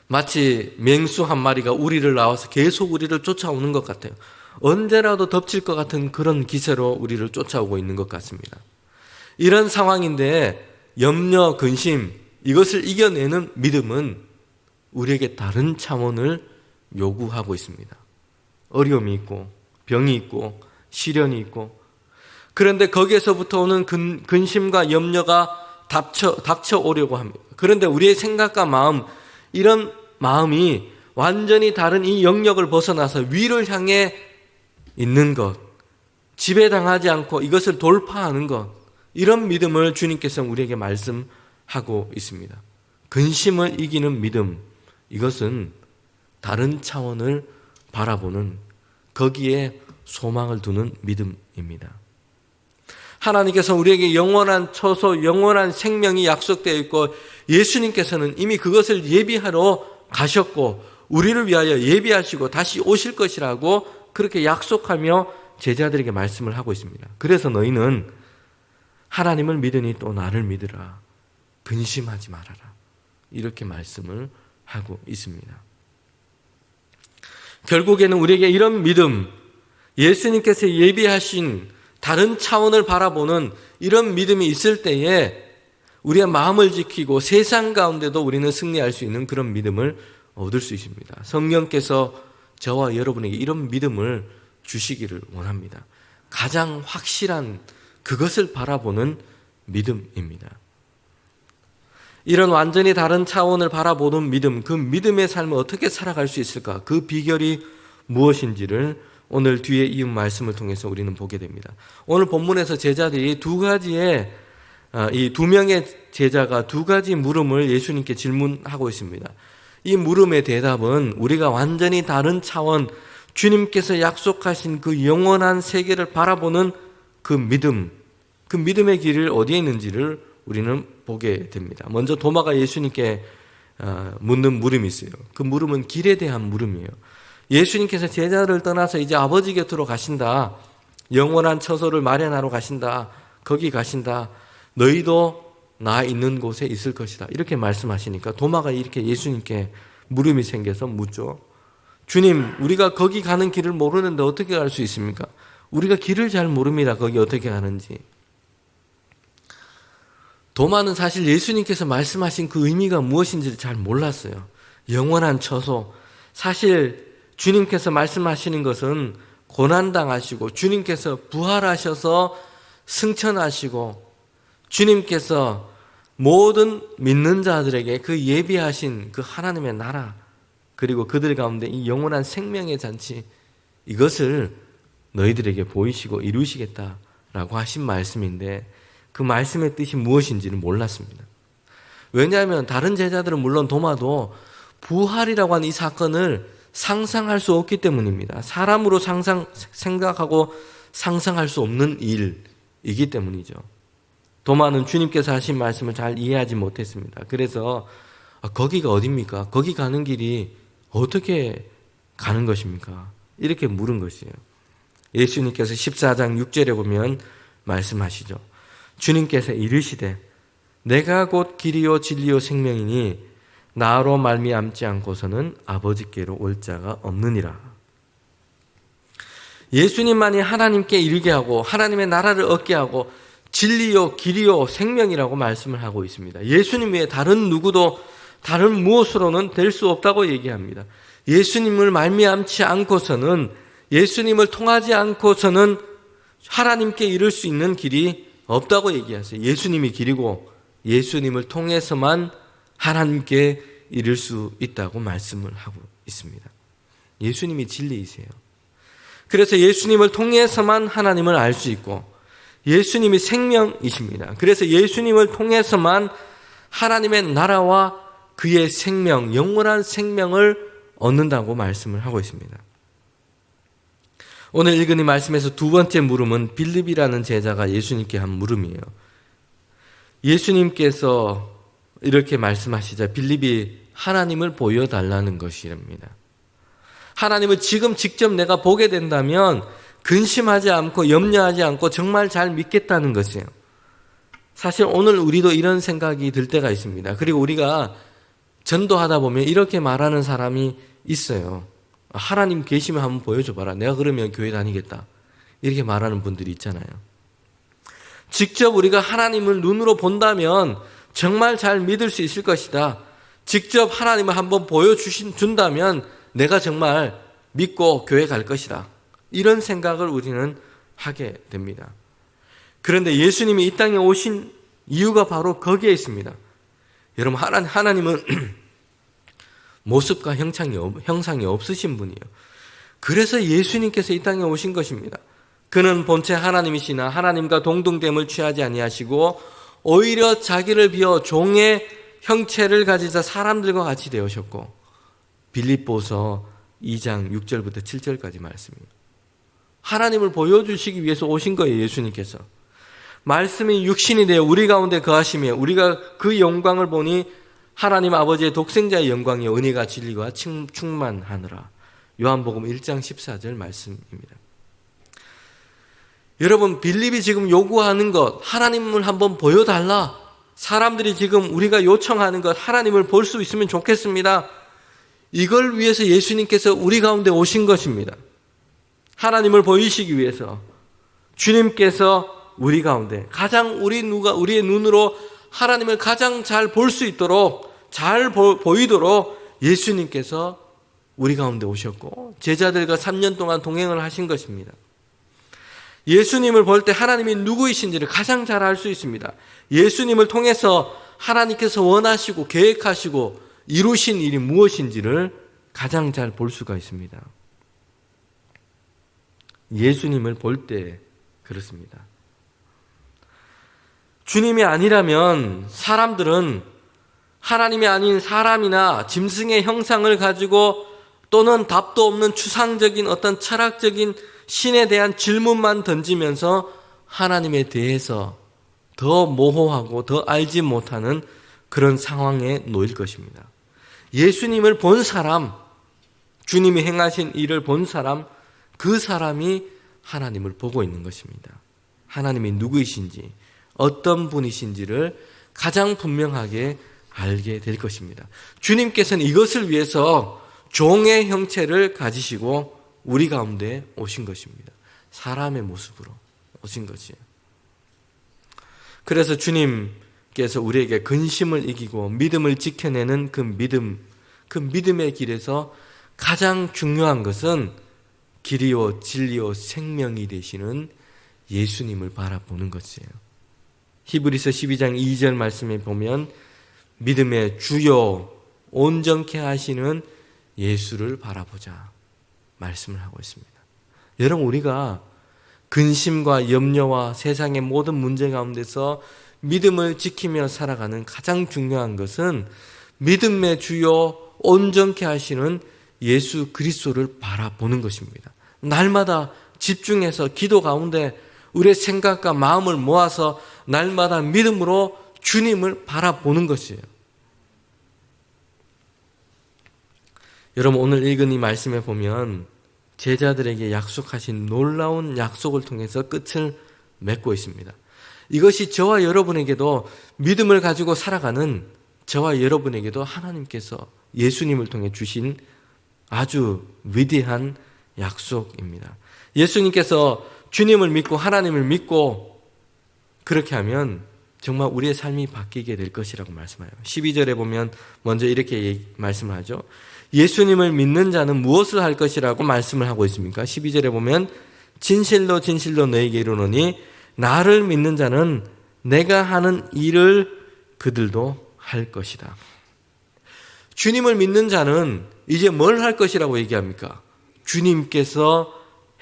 마치 맹수 한 마리가 우리를 나와서 계속 우리를 쫓아오는 것 같아요. 언제라도 덮칠 것 같은 그런 기세로 우리를 쫓아오고 있는 것 같습니다. 이런 상황인데 염려, 근심, 이것을 이겨내는 믿음은 우리에게 다른 차원을 요구하고 있습니다. 어려움이 있고 병이 있고 시련이 있고 그런데 거기에서부터 오는 근심과 염려가 닥쳐오려고 합니다. 그런데 우리의 생각과 마음, 이런 마음이 완전히 다른 이 영역을 벗어나서 위를 향해 있는 것, 지배당하지 않고 이것을 돌파하는 것, 이런 믿음을 주님께서 우리에게 말씀하고 있습니다. 근심을 이기는 믿음, 이것은 다른 차원을 바라보는, 거기에 소망을 두는 믿음입니다. 하나님께서 우리에게 영원한 처소, 영원한 생명이 약속되어 있고 예수님께서는 이미 그것을 예비하러 가셨고 우리를 위하여 예비하시고 다시 오실 것이라고 그렇게 약속하며 제자들에게 말씀을 하고 있습니다. 그래서 너희는 하나님을 믿으니 또 나를 믿으라. 근심하지 말아라. 이렇게 말씀을 하고 있습니다. 결국에는 우리에게 이런 믿음, 예수님께서 예비하신 다른 차원을 바라보는 이런 믿음이 있을 때에 우리의 마음을 지키고 세상 가운데도 우리는 승리할 수 있는 그런 믿음을 얻을 수 있습니다. 성령께서 저와 여러분에게 이런 믿음을 주시기를 원합니다. 가장 확실한 그것을 바라보는 믿음입니다. 이런 완전히 다른 차원을 바라보는 믿음, 그 믿음의 삶을 어떻게 살아갈 수 있을까? 그 비결이 무엇인지를 오늘 뒤에 이 말씀을 통해서 우리는 보게 됩니다. 오늘 본문에서 제자들이 이 두 명의 제자가 두 가지 물음을 예수님께 질문하고 있습니다. 이 물음의 대답은 우리가 완전히 다른 차원, 주님께서 약속하신 그 영원한 세계를 바라보는 그 믿음, 그 믿음의 길이 어디에 있는지를 우리는 보게 됩니다. 먼저 도마가 예수님께 묻는 물음이 있어요. 그 물음은 길에 대한 물음이에요. 예수님께서 제자를 떠나서 이제 아버지 곁으로 가신다. 영원한 처소를 마련하러 가신다. 거기 가신다. 너희도 나 있는 곳에 있을 것이다. 이렇게 말씀하시니까 도마가 이렇게 예수님께 물음이 생겨서 묻죠. 주님, 우리가 거기 가는 길을 모르는데 어떻게 갈 수 있습니까? 우리가 길을 잘 모릅니다. 거기 어떻게 가는지. 도마는 사실 예수님께서 말씀하신 그 의미가 무엇인지를 잘 몰랐어요. 영원한 처소. 사실 주님께서 말씀하시는 것은 고난당하시고 주님께서 부활하셔서 승천하시고 주님께서 모든 믿는 자들에게 그 예비하신 그 하나님의 나라 그리고 그들 가운데 이 영원한 생명의 잔치 이것을 너희들에게 보이시고 이루시겠다라고 하신 말씀인데 그 말씀의 뜻이 무엇인지는 몰랐습니다. 왜냐하면 다른 제자들은 물론 도마도 부활이라고 하는 이 사건을 상상할 수 없기 때문입니다. 사람으로 생각하고 상상할 수 없는 일이기 때문이죠. 도마는 주님께서 하신 말씀을 잘 이해하지 못했습니다. 그래서 거기가 어디입니까? 거기 가는 길이 어떻게 가는 것입니까? 이렇게 물은 것이에요. 예수님께서 14장 6절에 보면 말씀하시죠. 주님께서 이르시되 내가 곧 길이요 진리요 생명이니 나로 말미암지 않고서는 아버지께로 올 자가 없느니라. 예수님만이 하나님께 이르게 하고 하나님의 나라를 얻게 하고 진리요 길이요 생명이라고 말씀을 하고 있습니다. 예수님 외에 다른 누구도 다른 무엇으로는 될 수 없다고 얘기합니다. 예수님을 말미암지 않고서는 예수님을 통하지 않고서는 하나님께 이룰 수 있는 길이 없다고 얘기하세요. 예수님이 길이고 예수님을 통해서만 하나님께 이룰 수 있다고 말씀을 하고 있습니다. 예수님이 진리이세요. 그래서 예수님을 통해서만 하나님을 알 수 있고 예수님이 생명이십니다. 그래서 예수님을 통해서만 하나님의 나라와 그의 생명, 영원한 생명을 얻는다고 말씀을 하고 있습니다. 오늘 읽은 이 말씀에서 두 번째 물음은 빌립이라는 제자가 예수님께 한 물음이에요. 예수님께서 이렇게 말씀하시자 빌립이 하나님을 보여달라는 것이랍니다. 하나님을 지금 직접 내가 보게 된다면 근심하지 않고 염려하지 않고 정말 잘 믿겠다는 것이에요. 사실 오늘 우리도 이런 생각이 들 때가 있습니다. 그리고 우리가 전도하다 보면 이렇게 말하는 사람이 있어요. 하나님 계시면 한번 보여줘봐라. 내가 그러면 교회 다니겠다. 이렇게 말하는 분들이 있잖아요. 직접 우리가 하나님을 눈으로 본다면 정말 잘 믿을 수 있을 것이다. 직접 하나님을 한번 보여준다면 내가 정말 믿고 교회 갈 것이다. 이런 생각을 우리는 하게 됩니다. 그런데 예수님이 이 땅에 오신 이유가 바로 거기에 있습니다. 여러분, 하나님은 모습과 형상이 없으신 분이에요. 그래서 예수님께서 이 땅에 오신 것입니다. 그는 본체 하나님이시나 하나님과 동등됨을 취하지 아니하시고 오히려 자기를 비워 종의 형체를 가지사 사람들과 같이 되으셨고, 빌립보서 2장 6절부터 7절까지 말씀입니다. 하나님을 보여주시기 위해서 오신 거예요. 예수님께서 말씀이 육신이 되어 우리 가운데 거하시며 우리가 그 영광을 보니 하나님 아버지의 독생자의 영광이 은혜가 진리가 충만하느라. 요한복음 1장 14절 말씀입니다. 여러분, 빌립이 지금 요구하는 것, 하나님을 한번 보여달라. 사람들이 지금 우리가 요청하는 것, 하나님을 볼 수 있으면 좋겠습니다. 이걸 위해서 예수님께서 우리 가운데 오신 것입니다. 하나님을 보이시기 위해서 주님께서 우리 가운데 가장 우리의 눈으로 하나님을 가장 잘 볼 수 있도록, 잘 보이도록 예수님께서 우리 가운데 오셨고 제자들과 3년 동안 동행을 하신 것입니다. 예수님을 볼 때 하나님이 누구이신지를 가장 잘 알 수 있습니다. 예수님을 통해서 하나님께서 원하시고 계획하시고 이루신 일이 무엇인지를 가장 잘 볼 수가 있습니다. 예수님을 볼 때 그렇습니다. 주님이 아니라면 사람들은 하나님이 아닌 사람이나 짐승의 형상을 가지고 또는 답도 없는 추상적인 어떤 철학적인 신에 대한 질문만 던지면서 하나님에 대해서 더 모호하고 더 알지 못하는 그런 상황에 놓일 것입니다. 예수님을 본 사람, 주님이 행하신 일을 본 사람, 그 사람이 하나님을 보고 있는 것입니다. 하나님이 누구이신지, 어떤 분이신지를 가장 분명하게 알게 될 것입니다. 주님께서는 이것을 위해서 종의 형체를 가지시고 우리 가운데 오신 것입니다. 사람의 모습으로 오신 것이에요. 그래서 주님께서 우리에게 근심을 이기고 믿음을 지켜내는 그 믿음의 길에서 가장 중요한 것은 길이요 진리요 생명이 되시는 예수님을 바라보는 것이에요. 히브리서 12장 2절 말씀에 보면 믿음의 주요 온전케 하시는 예수를 바라보자 말씀을 하고 있습니다. 여러분, 우리가 근심과 염려와 세상의 모든 문제 가운데서 믿음을 지키며 살아가는 가장 중요한 것은 믿음의 주요 온전케 하시는 예수 그리스도를 바라보는 것입니다. 날마다 집중해서 기도 가운데 우리의 생각과 마음을 모아서 날마다 믿음으로 주님을 바라보는 것이에요. 여러분, 오늘 읽은 이 말씀에 보면 제자들에게 약속하신 놀라운 약속을 통해서 끝을 맺고 있습니다. 이것이 저와 여러분에게도 믿음을 가지고 살아가는 저와 여러분에게도 하나님께서 예수님을 통해 주신 아주 위대한 약속입니다. 예수님께서 주님을 믿고 하나님을 믿고 그렇게 하면 정말 우리의 삶이 바뀌게 될 것이라고 말씀해요. 12절에 보면 먼저 이렇게 말씀을 하죠. 예수님을 믿는 자는 무엇을 할 것이라고 말씀을 하고 있습니까? 12절에 보면 진실로 진실로 너에게 이르노니 나를 믿는 자는 내가 하는 일을 그들도 할 것이다. 주님을 믿는 자는 이제 뭘 할 것이라고 얘기합니까? 주님께서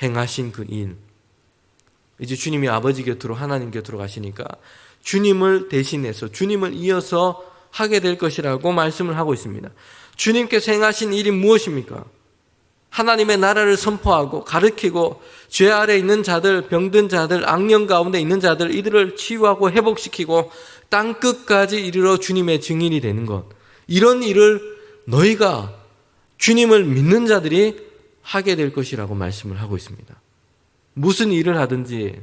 행하신 그 일. 이제 주님이 아버지 곁으로 하나님 곁으로 가시니까 주님을 대신해서 주님을 이어서 하게 될 것이라고 말씀을 하고 있습니다. 주님께서 행하신 일이 무엇입니까? 하나님의 나라를 선포하고 가르치고 죄 아래 있는 자들, 병든 자들, 악령 가운데 있는 자들 이들을 치유하고 회복시키고 땅 끝까지 이르러 주님의 증인이 되는 것. 이런 일을 너희가 주님을 믿는 자들이 하게 될 것이라고 말씀을 하고 있습니다. 무슨 일을 하든지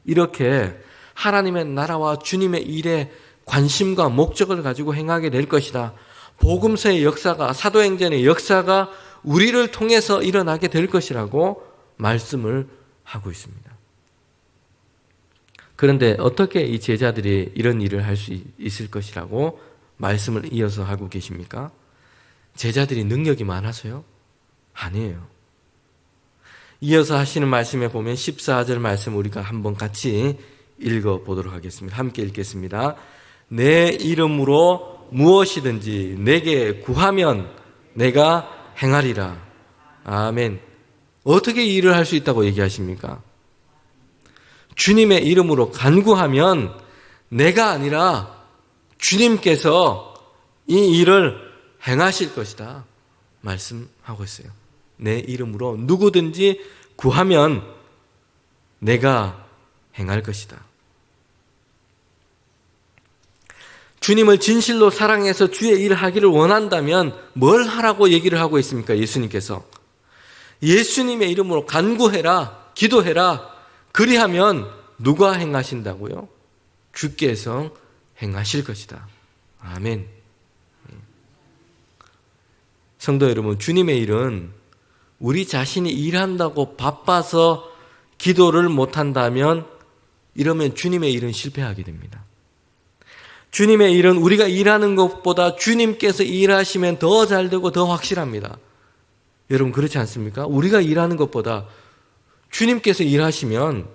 이렇게 하나님의 나라와 주님의 일에 관심과 목적을 가지고 행하게 될 것이다. 복음서의 역사가, 사도행전의 역사가 우리를 통해서 일어나게 될 것이라고 말씀을 하고 있습니다. 그런데 어떻게 이 제자들이 이런 일을 할 수 있을 것이라고 말씀을 이어서 하고 계십니까? 제자들이 능력이 많아서요? 아니에요. 이어서 하시는 말씀에 보면 14절 말씀 우리가 한번 같이 읽어보도록 하겠습니다. 함께 읽겠습니다. 내 이름으로 무엇이든지 내게 구하면 내가 행하리라. 아멘. 어떻게 이 일을 할 수 있다고 얘기하십니까? 주님의 이름으로 간구하면 내가 아니라 주님께서 이 일을 행하실 것이다 말씀하고 있어요. 내 이름으로 누구든지 구하면 내가 행할 것이다. 주님을 진실로 사랑해서 주의 일을 하기를 원한다면 뭘 하라고 얘기를 하고 있습니까? 예수님께서 예수님의 이름으로 간구해라, 기도해라. 그리하면 누가 행하신다고요? 주께서 행하실 것이다. 아멘. 성도 여러분, 주님의 일은 우리 자신이 일한다고 바빠서 기도를 못한다면 이러면 주님의 일은 실패하게 됩니다. 주님의 일은 우리가 일하는 것보다 주님께서 일하시면 더 잘되고 더 확실합니다. 여러분 그렇지 않습니까? 우리가 일하는 것보다 주님께서 일하시면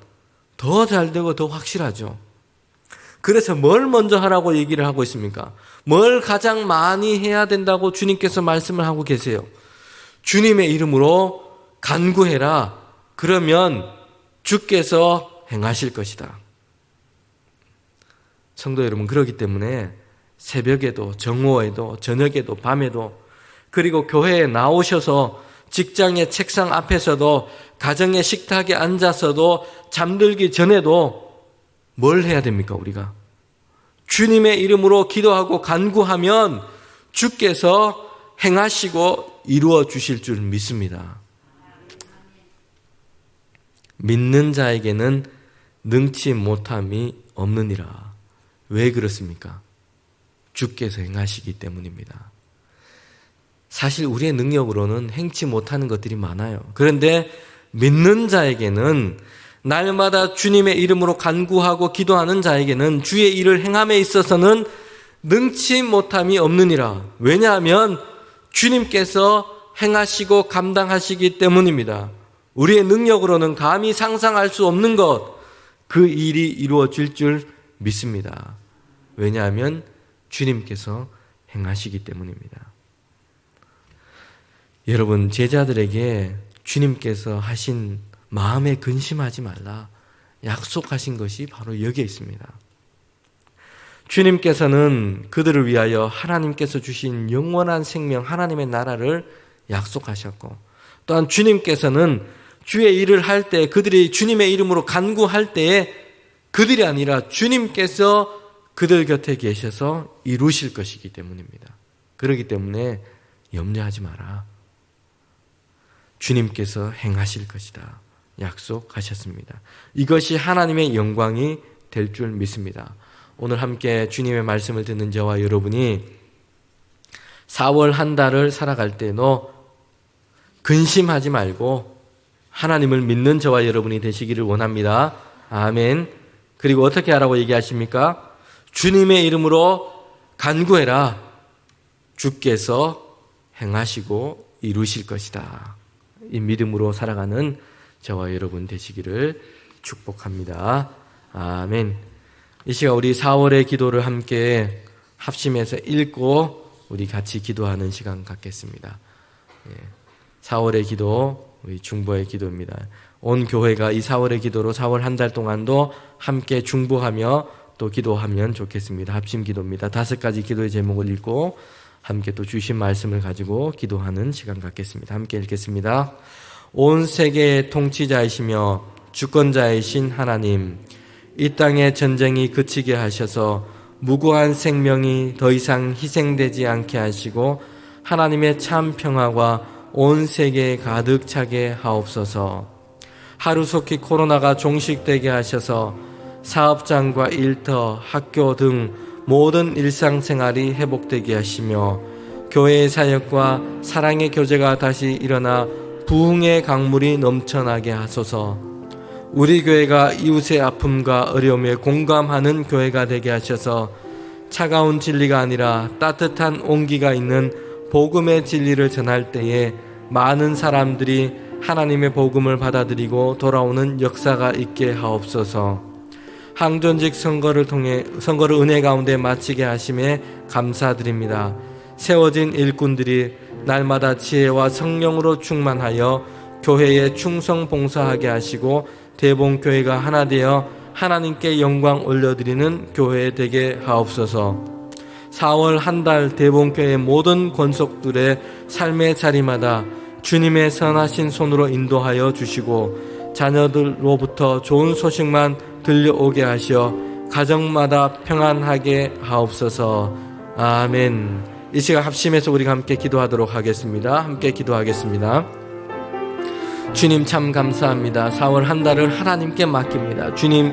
더 잘되고 더 확실하죠. 그래서 뭘 먼저 하라고 얘기를 하고 있습니까? 뭘 가장 많이 해야 된다고 주님께서 말씀을 하고 계세요. 주님의 이름으로 간구해라. 그러면 주께서 행하실 것이다. 성도 여러분, 그렇기 때문에 새벽에도 정오에도 저녁에도 밤에도 그리고 교회에 나오셔서 직장의 책상 앞에서도 가정의 식탁에 앉아서도 잠들기 전에도 뭘 해야 됩니까? 우리가 주님의 이름으로 기도하고 간구하면 주께서 행하시고 이루어 주실 줄 믿습니다. 믿는 자에게는 능치 못함이 없느니라. 왜 그렇습니까? 주께서 행하시기 때문입니다. 사실 우리의 능력으로는 행치 못하는 것들이 많아요. 그런데 믿는 자에게는 날마다 주님의 이름으로 간구하고 기도하는 자에게는 주의 일을 행함에 있어서는 능치 못함이 없느니라. 왜냐하면 주님께서 행하시고 감당하시기 때문입니다. 우리의 능력으로는 감히 상상할 수 없는 것, 그 일이 이루어질 줄 믿습니다. 왜냐하면 주님께서 행하시기 때문입니다. 여러분, 제자들에게 주님께서 하신 마음에 근심하지 말라 약속하신 것이 바로 여기에 있습니다. 주님께서는 그들을 위하여 하나님께서 주신 영원한 생명 하나님의 나라를 약속하셨고, 또한 주님께서는 주의 일을 할 때 그들이 주님의 이름으로 간구할 때에 그들이 아니라 주님께서 그들 곁에 계셔서 이루실 것이기 때문입니다. 그렇기 때문에 염려하지 마라. 주님께서 행하실 것이다 약속하셨습니다. 이것이 하나님의 영광이 될 줄 믿습니다. 오늘 함께 주님의 말씀을 듣는 저와 여러분이 4월 한 달을 살아갈 때도 근심하지 말고 하나님을 믿는 저와 여러분이 되시기를 원합니다. 아멘. 그리고 어떻게 하라고 얘기하십니까? 주님의 이름으로 간구해라. 주께서 행하시고 이루실 것이다. 이 믿음으로 살아가는 저와 여러분 되시기를 축복합니다. 아멘. 이 시간 우리 4월의 기도를 함께 합심해서 읽고 우리 같이 기도하는 시간 갖겠습니다. 4월의 기도, 우리 중보의 기도입니다. 온 교회가 이 4월의 기도로 4월 한 달 동안도 함께 중보하며 또 기도하면 좋겠습니다. 합심 기도입니다. 5가지 기도의 제목을 읽고 함께 또 주신 말씀을 가지고 기도하는 시간 갖겠습니다. 함께 읽겠습니다. 온 세계의 통치자이시며 주권자이신 하나님, 이 땅의 전쟁이 그치게 하셔서 무고한 생명이 더 이상 희생되지 않게 하시고 하나님의 참 평화가 온 세계에 가득 차게 하옵소서. 하루속히 코로나가 종식되게 하셔서 사업장과 일터, 학교 등 모든 일상생활이 회복되게 하시며 교회의 사역과 사랑의 교제가 다시 일어나 부흥의 강물이 넘쳐나게 하소서. 우리 교회가 이웃의 아픔과 어려움에 공감하는 교회가 되게 하셔서 차가운 진리가 아니라 따뜻한 온기가 있는 복음의 진리를 전할 때에 많은 사람들이 하나님의 복음을 받아들이고 돌아오는 역사가 있게 하옵소서. 항전직 선거를 통해 선거를 은혜 가운데 마치게 하심에 감사드립니다. 세워진 일꾼들이 날마다 지혜와 성령으로 충만하여 교회에 충성 봉사하게 하시고 대봉교회가 하나 되어 하나님께 영광 올려드리는 교회 되게 하옵소서. 4월 한 달 대봉교회 모든 권속들의 삶의 자리마다 주님의 선하신 손으로 인도하여 주시고 자녀들로부터 좋은 소식만 들려오게 하시어 가정마다 평안하게 하옵소서. 아멘. 이 시간 합심해서 우리가 함께 기도하도록 하겠습니다. 함께 기도하겠습니다. 주님 참 감사합니다. 4월 한 달을 하나님께 맡깁니다. 주님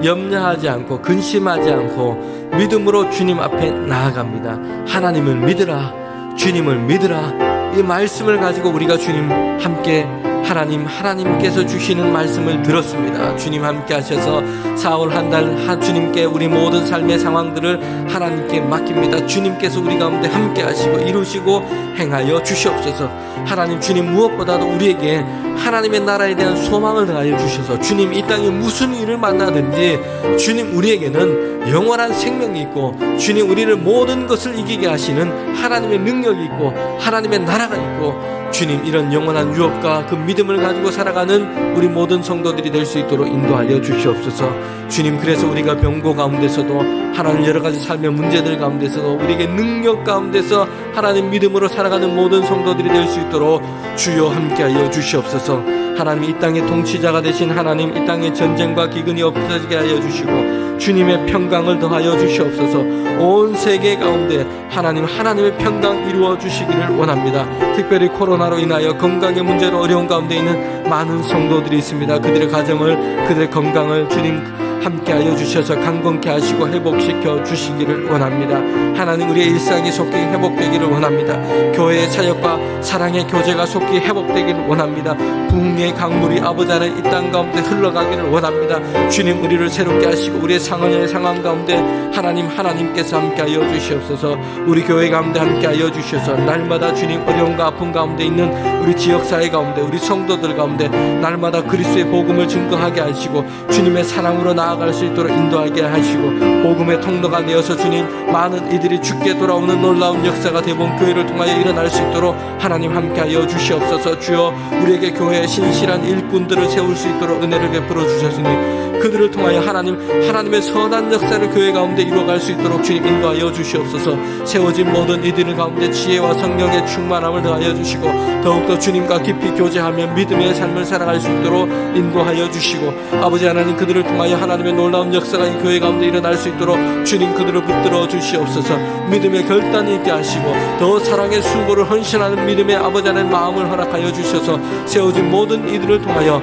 염려하지 않고 근심하지 않고 믿음으로 주님 앞에 나아갑니다. 하나님을 믿으라, 주님을 믿으라. 이 말씀을 가지고 우리가 주님 함께 하나님께서 주시는 말씀을 들었습니다. 주님 함께 하셔서 4월 한 달 주님께 우리 모든 삶의 상황들을 하나님께 맡깁니다. 주님께서 우리 가운데 함께 하시고 이루시고 행하여 주시옵소서. 하나님, 주님 무엇보다도 우리에게 하나님의 나라에 대한 소망을 더하여 주셔서 주님 이 땅에 무슨 일을 만나든지 주님 우리에게는 영원한 생명이 있고 주님 우리를 모든 것을 이기게 하시는 하나님의 능력이 있고 하나님의 나라가 있고 주님 이런 영원한 유업과 그 믿음을 가지고 살아가는 우리 모든 성도들이 될 수 있도록 인도하여 주시옵소서. 주님, 그래서 우리가 병고 가운데서도 하나님 여러 가지 삶의 문제들 가운데서도 우리에게 능력 가운데서 하나님 믿음으로 살아가는 모든 성도들이 될 수 있도록 주여 함께하여 주시옵소서. 하나님 이 땅의 통치자가 되신 하나님, 이 땅의 전쟁과 기근이 없어지게 하여 주시고 주님의 평강을 더하여 주시옵소서. 온 세계 가운데 하나님의 평강 이루어 주시기를 원합니다. 특별히 코로나로 인하여 건강의 문제로 어려운 가운데 있는 많은 성도들이 있습니다. 그들의 가정을, 그들의 건강을 주님 함께하여 주셔서 강건케 하시고 회복시켜 주시기를 원합니다. 하나님, 우리의 일상이 속히 회복되기를 원합니다. 교회의 사역과 사랑의 교제가 속히 회복되기를 원합니다. 부흥의 강물이 아버지 하나님 이 땅 가운데 흘러가기를 원합니다. 주님, 우리를 새롭게 하시고 우리의 상황 가운데 하나님께서 함께하여 주시옵소서. 우리 교회 가운데 함께하여 주셔서 날마다 주님 어려움과 아픔 가운데 있는 우리 지역사회 가운데 우리 성도들 가운데 날마다 그리스도의 복음을 증거하게 하시고 주님의 사랑으로 나아갈 수 있도록 인도하게 하시고 복음의 통로가 되어서 주님 많은 이들이 주께 돌아오는 놀라운 역사가 대봉교회를 통하여 일어날 수 있도록 하나님 함께하여 주시옵소서. 주여, 우리에게 교회에 신실한 일꾼들을 세울 수 있도록 은혜를 베풀어 주셨으니 그들을 통하여 하나님의 선한 역사를 교회 가운데 이루어갈 수 있도록 주님 인도하여 주시옵소서. 세워진 모든 이들 가운데 지혜와 성령의 충만함을 더하여 주시고 더욱더 주님과 깊이 교제하며 믿음의 삶을 살아갈 수 있도록 인도하여 주시고 아버지 하나님, 그들을 통하여 하나님의 놀라운 역사가 이 교회 가운데 일어날 수 있도록 주님 그들을 붙들어 주시옵소서. 믿음의 결단이 있게 하시고 더 사랑의 수고를 헌신하는 믿음의 아버지 하나님 마음을 허락하여 주셔서 세워진 모든 이들을 통하여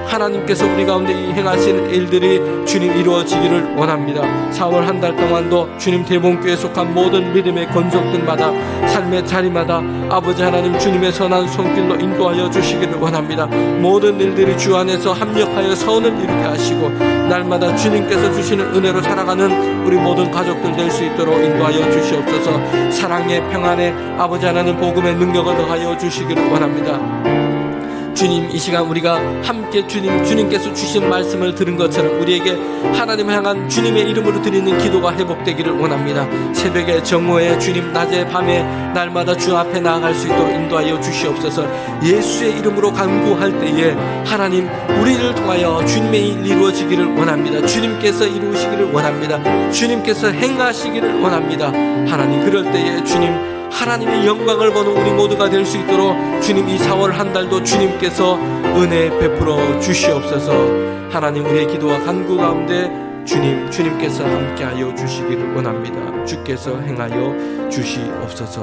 하나님께서 우리 가운데 행하시는 일들이 주님 이루어지기를 원합니다. 4월 한 달 동안도 주님 대봉교회에 속한 모든 믿음의 권속들마다 삶의 자리마다 아버지 하나님 주님의 선한 손길로 인도하여 주시기를 원합니다. 모든 일들이 주 안에서 합력하여 선을 이루게 하시고 날마다 주님께서 주시는 은혜로 살아가는 우리 모든 가족들 될 수 있도록 인도하여 주시옵소서. 사랑의 평안의 아버지 하나님 복음의 능력을 더하여 주시기를 원합니다. 주님, 이 시간 우리가 함께 주님께서 주신 말씀을 들은 것처럼 우리에게 하나님을 향한 주님의 이름으로 드리는 기도가 회복되기를 원합니다. 새벽에 정오에 주님, 낮에 밤에 날마다 주 앞에 나아갈 수 있도록 인도하여 주시옵소서. 예수의 이름으로 간구할 때에 하나님 우리를 통하여 주님의 일 이루어지기를 원합니다. 주님께서 이루시기를 원합니다. 주님께서 행하시기를 원합니다. 하나님, 그럴 때에 주님 하나님의 영광을 보는 우리 모두가 될 수 있도록 주님 이 4월 한 달도 주님께서 은혜 베풀어 주시옵소서. 하나님, 우리의 기도와 간구 가운데 주님께서 함께하여 주시기를 원합니다. 주께서 행하여 주시옵소서.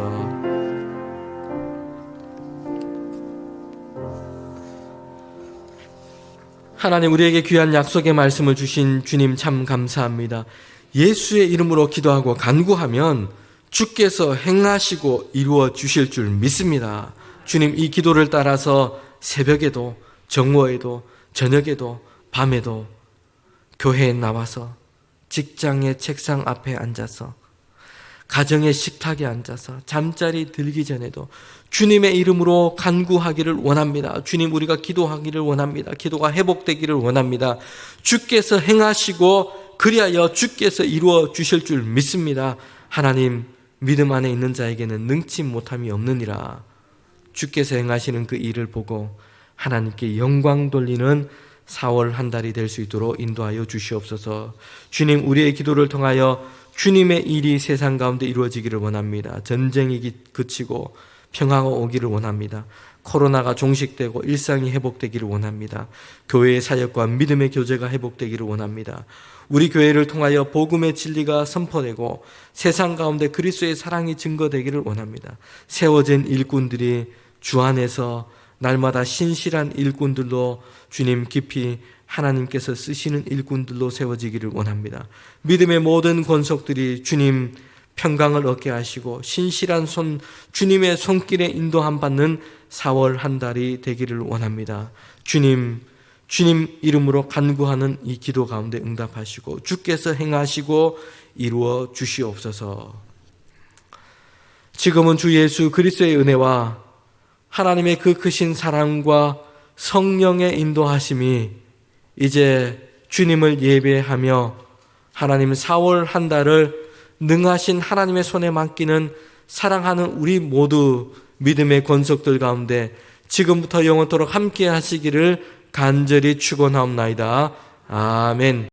하나님, 우리에게 귀한 약속의 말씀을 주신 주님 참 감사합니다. 예수의 이름으로 기도하고 간구하면 주께서 행하시고 이루어 주실 줄 믿습니다. 주님, 이 기도를 따라서 새벽에도 정오에도 저녁에도 밤에도 교회에 나와서 직장의 책상 앞에 앉아서 가정의 식탁에 앉아서 잠자리 들기 전에도 주님의 이름으로 간구하기를 원합니다. 주님, 우리가 기도하기를 원합니다. 기도가 회복되기를 원합니다. 주께서 행하시고 그리하여 주께서 이루어 주실 줄 믿습니다. 하나님, 믿음 안에 있는 자에게는 능치 못함이 없느니라. 주께서 행하시는 그 일을 보고 하나님께 영광 돌리는 4월 한 달이 될 수 있도록 인도하여 주시옵소서. 주님, 우리의 기도를 통하여 주님의 일이 세상 가운데 이루어지기를 원합니다. 전쟁이 그치고 평화가 오기를 원합니다. 코로나가 종식되고 일상이 회복되기를 원합니다. 교회의 사역과 믿음의 교제가 회복되기를 원합니다. 우리 교회를 통하여 복음의 진리가 선포되고 세상 가운데 그리스도의 사랑이 증거되기를 원합니다. 세워진 일꾼들이 주 안에서 날마다 신실한 일꾼들로 주님 깊이 하나님께서 쓰시는 일꾼들로 세워지기를 원합니다. 믿음의 모든 권속들이 주님 평강을 얻게 하시고 신실한 주님의 손길에 인도함 받는 4월 한 달이 되기를 원합니다. 주님 이름으로 간구하는 이 기도 가운데 응답하시고 주께서 행하시고 이루어 주시옵소서. 지금은 주 예수 그리스도의 은혜와 하나님의 그 크신 사랑과 성령의 인도하심이 이제 주님을 예배하며 하나님 4월 한 달을 능하신 하나님의 손에 맡기는 사랑하는 우리 모두 믿음의 권속들 가운데 지금부터 영원토록 함께 하시기를 간절히 축원하옵나이다. 아멘.